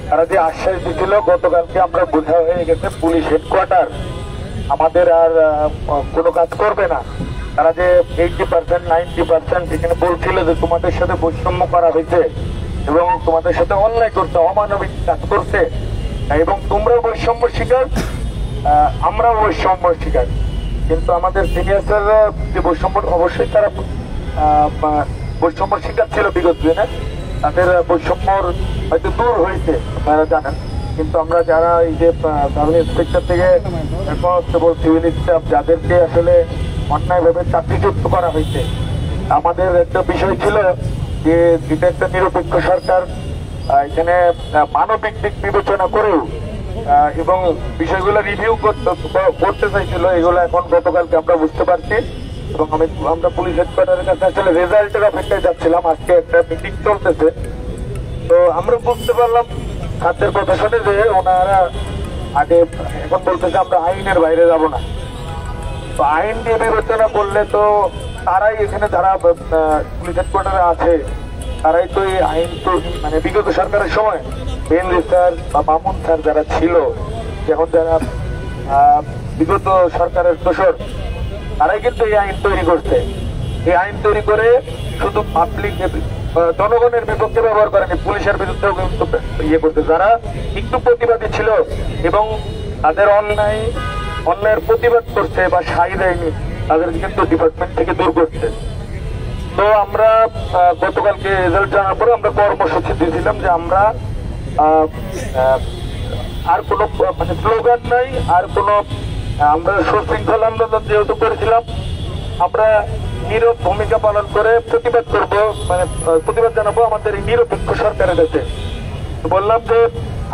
তারা যে আশ্বাস দিয়েছিল গতকালকে আমরা বোঝা হয়ে গেছে পুলিশ হেডকোয়ার্টার আমাদের আর কোনো কাজ করবে না। তারা যে 80% 90% এখানে বলছিল যে তোমাদের সাথে বৈষম্য করা হয়েছে এবং তোমাদের সাথে অন্যায় করছে, অমানবিক কাজ করছে এবং তোমরা বৈষম্য শিকার, আমরাও বৈষম্য শিকার। কিন্তু আমাদের সিনিয়ররা যে বৈষম্য, অবশ্যই তারা বৈষম্য শিকার ছিল বিগত দিনে, তাদের বৈষম্যর হয়তো দূর হয়েছে আপনারা জানেন। কিন্তু আমরা যারা এই যে ইন্সপেক্টর থেকে কনস্টেবল, সিভিল স্টাফ যাদেরকে আসলে অন্যায়ভাবে চাকরিচ্যুত করা হয়েছে, আমাদের একটা বিষয় ছিল যে এটা একটা নিরপেক্ষ সরকার, এখানে মানবিক দিক বিবেচনা করেও এবং বিষয়গুলো রিভিউ করতে চাইছিল। এগুলো এখন গতকালকে আমরা বুঝতে পারছি এবং আমরা পুলিশ হেডকোয়ার্টারের কাছে আসলে রেজাল্টের অপেক্ষায় যাচ্ছিলাম। আজকে একটা মিটিং চলতেছে, তো আমরা বুঝতে পারলাম খাদ্যের কথা শুনে যে ওনারা আগে এখন বলতেছে আমরা আইনের বাইরে যাব না। তো আইন দিয়ে বিবেচনা করলে তো তারাই এখানে যারা পুলিশ হেডকোয়ার্টারে আছে তারাই তো এই আইন তো মানে বিগত সরকারের সময় বেনলি স্যার বা মামুন স্যার যারা ছিল, এখন যারা বিগত সরকারের দোসর, তারাই কিন্তু এই আইন তৈরি করছে। এই আইন তৈরি করে শুধু পাবলিক জনগণের বিপক্ষে ব্যবহার করেনি, পুলিশের বিরুদ্ধেও কিন্তু ইয়ে করতে, যারা একটু প্রতিবাদী ছিল এবং তাদের অন্যায়ের প্রতিবাদ করছে বা সাই দেয়নি, তাদের কিন্তু ডিপার্টমেন্ট থেকে দূর করছে। তো আমরা গতকালকে রেজাল্ট জানার পরে আমরা কর্মসূচি দিয়েছিলাম যে আমরা আর কোনো মানে স্লোগান নাই, আর কোনো আমরা সুশৃঙ্খল আন্দোলন যেহেতু করেছিলাম, আমরা নীরব ভূমিকা পালন করে প্রতিবাদ করব, মানে প্রতিবাদ জানাবো আমাদের এই নিরপেক্ষ সরকারের কাছে। বললাম যে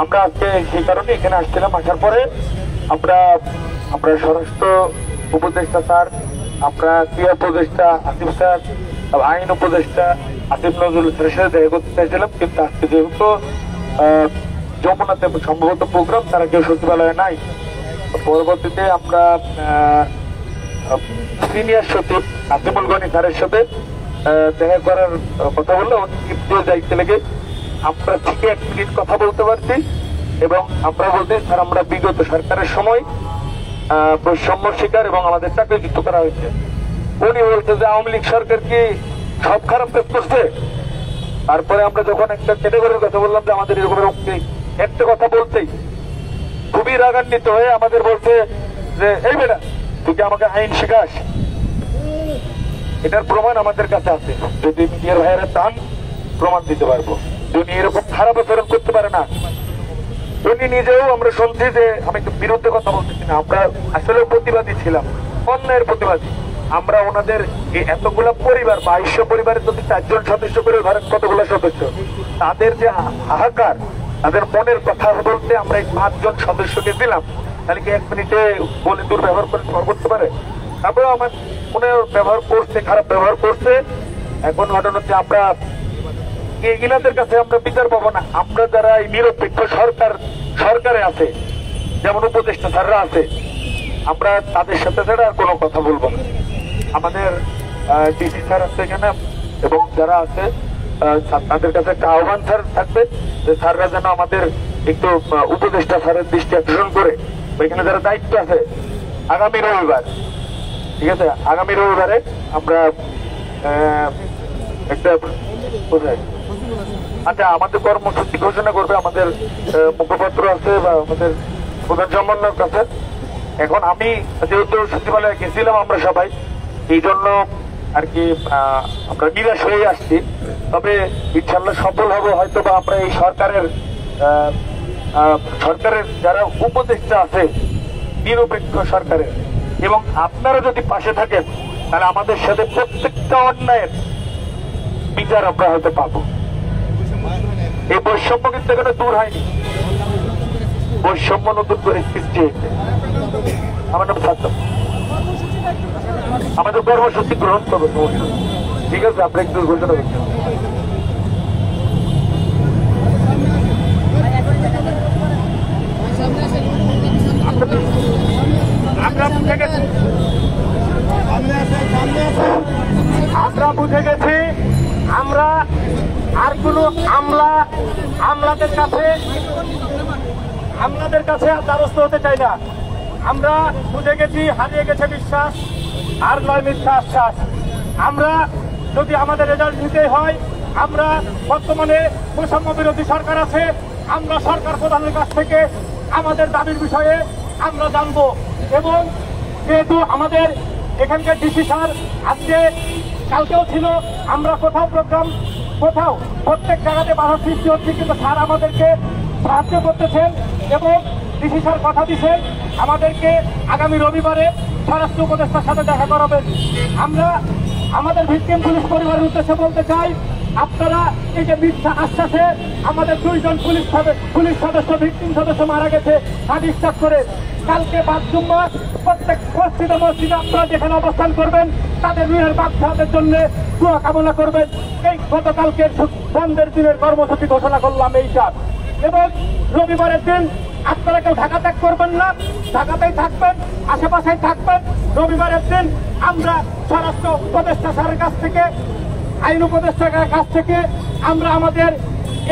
আমরা আজকে সেই কারণে এখানে আসছিলাম। আসার পরে আমরা স্বরাষ্ট্র উপদেষ্টা স্যার, আমরা ক্রিয়া উপদেষ্টা আসিফ স্যার, আইন উপদেষ্টা আসিফ নজরুল স্যারের সাথে দেখা করতে চাইছিলাম, কিন্তু আজকে যেহেতু যমুনাতে সম্ভবত প্রোগ্রাম, তারা কেউ সচিবালয়ে নাই। পরবর্তীতে আমরা সিনিয়র সচিব নাসিমুল গনি স্যারের সাথে দেখা করার কথা বললো, দায়িত্ব লেগে আমরা ঠিক 1 মিনিট কথা বলতে পারছি এবং আমরা বলতে স্যার আমরা বিগত সরকারের সময় বৈষম্য শিকার এবং আমাদের চাকরিচ্যুত করা হয়েছে। উনি বলছে যে আওয়ামী লীগ সরকার কি সব খারাপ কাজ করছে। তারপরে আমরা যখন একটা ক্যাটাগরির কথা বললাম যে আমাদের এরকম একটা কথা বলতেই খুবই রাগান্বিত হয়ে আমাদের বলছে যে এই বেটা তুই কি আমাকে আইন শিখাস। এটার প্রমাণ আমাদের কাছে আছে, যদি মিডিয়ার ভাইয়েরা চান প্রমাণ দিতে পারবো। উনি এরকম খারাপ আচরণ করতে পারে না। উনি নিজেও আমরা শুনছি যে আমি বিরুদ্ধে কথা বলতেছি না, আমরা আসলে প্রতিবাদী ছিলাম, অন্যায়ের প্রতিবাদী। আমরা ওনাদের এতগুলো পরিবার 2200 পরিবারের যদি 4 জন সদস্য করে ধরেন কতগুলো সদস্য, তাদের যে হাহাকার, তাদের মনের কথা বলতে আমরা এই 5 জন সদস্যকে দিলাম, তাহলে কি 1 মিনিটে বলে দুর্ব্যবহার করতে পারে? তারপরে আমার মনে ব্যবহার করছে, খারাপ ব্যবহার করছে। এখন ঘটনা হচ্ছে আমরা এগুলাদের কাছে আমরা বিচার পাবো না। আমরা যারা এই নিরপেক্ষ সরকারে আছে, যেমন উপদেষ্টা স্যাররা আছে, আমরা তাদের সাথে ছাড়া আর কোনো কথা বলবো না। আমাদের ডিসি স্যার আছে এখানে এবং যারা আছে তাদের কাছে একটা আহ্বান স্যার থাকবে যে স্যাররা যেন আমাদের একটু উপদেষ্টা স্যারের দৃষ্টি আকর্ষণ করে, ওইখানে যারা দায়িত্ব আছে, আগামী রবিবার, ঠিক আছে, আগামী রবিবারে আমরা একটা আচ্ছা আমাদের কর্মসূচি ঘোষণা করবে আমাদের মুখপাত্র আছে বা আমাদের প্রধান সমন্বয়ক আছে। এখন আমি যেহেতু সচিবালয়ে গেছিলাম আমরা সবাই, এই জন্য আর কি আমরা নিরাশ হয়ে আসছি। তবে ইনশাল্লাহ সফল হবো হয়তো, বা আমরা এই সরকারের যারা উপদেষ্টা আছে নিরপেক্ষ সরকারের, এবং আপনারা যদি পাশে থাকেন তাহলে আমাদের সাথে প্রত্যেকটা অন্যায়ের বিচার আমরা হয়তো পাবো। এই বৈষম্য কিন্তু এখানে দূর হয়নি, বৈষম্য নতুন করে সৃষ্টি হয়েছে। আমার নাম ছাত্র, আমাদের কর্মসূচি গ্রহণ করবো, ঠিক আছে, আমরা একটু ঘোষণা করছি। আমরা বুঝে গেছি আমরা আর কোন আমলাদের কাছে আপনাদের কাছে আর দ্বারস্থ হতে চাই না। আমরা বুঝে গেছি, হারিয়ে গেছে বিশ্বাস, আর নয় মিথ্যা আশ্বাস। আমরা যদি আমাদের রেজাল্ট নিতে হয়, আমরা বর্তমানে বৈষম্য বিরোধী সরকার আছে, আমরা সরকার প্রধানের কাছ থেকে আমাদের দাবির বিষয়ে আমরা জানবো। এবং যেহেতু আমাদের এখানকার ডিসি স্যার আজকে কালকেও ছিল, আমরা কোথাও প্রোগ্রাম কোথাও প্রত্যেক জায়গাতে বাধা সৃষ্টি হচ্ছে, কিন্তু স্যার আমাদেরকে সাহায্য করতেছেন এবং ডিসি স্যার কথা দিচ্ছেন আমাদেরকে আগামী রবিবারে স্বরাষ্ট্র উপদেষ্টার সাথে দেখা করাবেন। আমরা আমাদের ভিকটিম পুলিশ পরিবারের উদ্দেশ্যে বলতে চাই, আপনারা এই যে মিথ্যা আশ্বাসে আমাদের 2 জন পুলিশ সদস্য ভিকটিম সদস্য মারা গেছে বিশ্বাস করে, কালকে বাদ প্রত্যেক মসজিদে আপনারা যেখানে অবস্থান করবেন তাদের রুহের বাচ্চাদের জন্য দোয়া কামনা করবেন। এই গতকালকে বন্ধের দিনের কর্মসূচি ঘোষণা করলাম এইটা। এবং রবিবারের দিন আপনারা কেউ ঢাকা ত্যাগ করবেন না, ঢাকাতেই থাকবেন, আশেপাশেই থাকবেন। রবিবারের দিন আমরা স্বরাষ্ট্র উপদেষ্টা স্যারের কাছ থেকে, আইন উপদেষ্টার কাছ থেকে আমরা আমাদের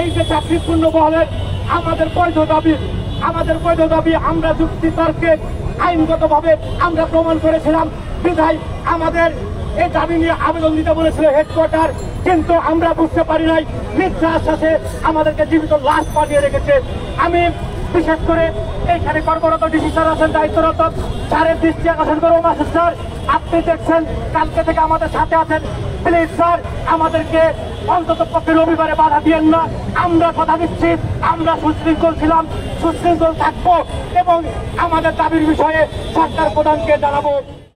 এই যে চাকরিপূর্ণ বহলের আমাদের বৈধ দাবি আমরা যুক্তি তর্কে আইনগতভাবে আমরা প্রমাণ করেছিলাম। বিধায় আমাদের এই দাবি নিয়ে আবেদন দিতে বলেছিল হেডকোয়ার্টার, কিন্তু আমরা বুঝতে পারি নাই মিথ্যা আশ্বাসে আমাদেরকে জীবিত লাশ পাঠিয়ে রেখেছে। আমি বিশেষ করে এইখানে কর্মরত ডিসি স্যার আছেন, দায়িত্বরত স্যারের দৃষ্টি আকর্ষণ করবো। মাসুদ স্যার, আপনি দেখছেন কালকে থেকে আমাদের সাথে আছেন, প্লিজ স্যার আমাদেরকে অন্তত পক্ষে রবিবারে বাধা দিয়েন না। আমরা কথা দিচ্ছি, আমরা সুশৃঙ্খল ছিলাম, সুশৃঙ্খল থাকবো এবং আমাদের দাবির বিষয়ে সরকার প্রধানকে জানাবো।